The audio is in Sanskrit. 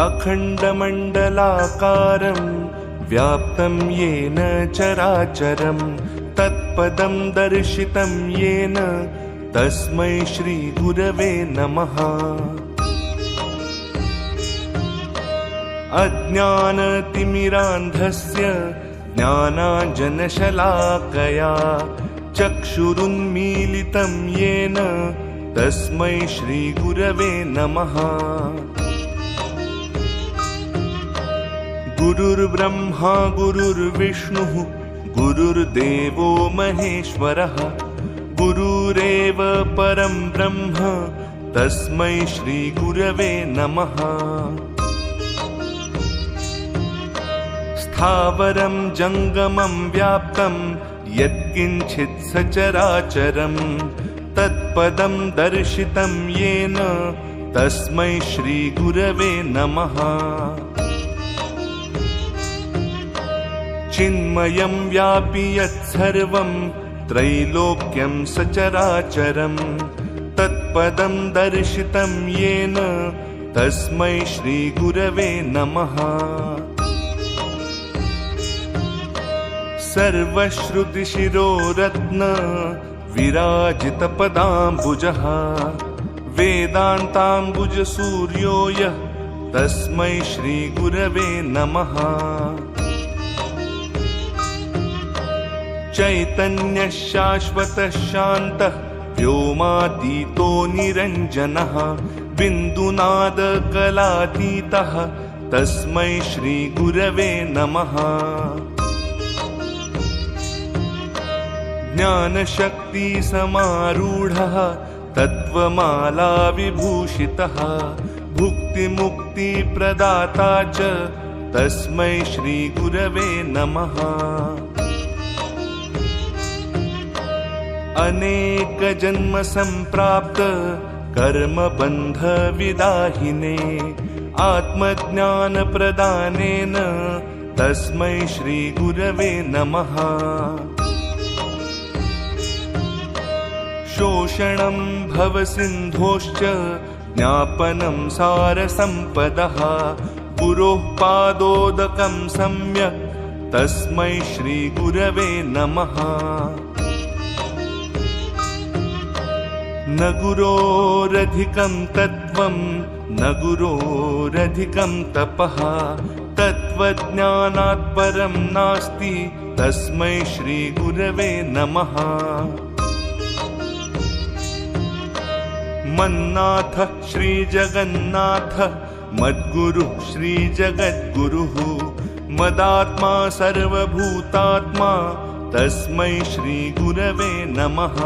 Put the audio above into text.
अखण्डमण्डलाकारं व्याप्तं येन चराचरं तत्पदं दर्शितं येन तस्मै श्रीगुरवे नमः। अज्ञानतिमिरान्धस्य ज्ञानाञ्जनशलाकया चक्षुरुन्मीलितं येन तस्मै श्रीगुरवे नमः। गुरुर्ब्रह्मा गुरुर्विष्णुः गुरुर्देवो महेश्वरः गुरुरेव परं ब्रह्म तस्मै श्रीगुरवे नमः। स्थावरं जङ्गमं व्याप्तं यत्किञ्चित् सचराचरं तत्पदं दर्शितं येन तस्मै श्रीगुरवे नमः। चिन्मयं व्यापि यत्सर्वं त्रैलोक्यं सचराचरं तत्पदं दर्शितं येन तस्मै श्रीगुरवे नमः। सर्वश्रुतिशिरोरत्न विराजितपदाम्बुजः वेदान्ताम्बुजसूर्यो यः तस्मै श्रीगुरवे नमः। चैतन्यः शाश्वतः शान्तः व्योमातीतो निरञ्जनः बिन्दुनादकलातीतः तस्मै श्रीगुरवे नमः। ज्ञानशक्तिसमारूढः तत्त्वमाला विभूषितः भुक्तिमुक्तिप्रदाता च तस्मै श्रीगुरवे नमः। अनेकजन्मसम्प्राप्त कर्मबन्धविदाहिने आत्मज्ञानप्रदानेन तस्मै श्रीगुरवे नमः। शोषणं भवसिन्धोश्च ज्ञापनं सारसम्पदः गुरोः पादोदकं सम्यक् तस्मै श्रीगुरवे नमः। न गुरोरधिकं तत्त्वं न गुरोरधिकं तपः तत्त्वज्ञानात् परं नास्ति तस्मै श्रीगुरवे नमः। मन्नाथः श्रीजगन्नाथः मद्गुरुः श्रीजगद्गुरुः मदात्मा सर्वभूतात्मा तस्मै श्रीगुरवे नमः।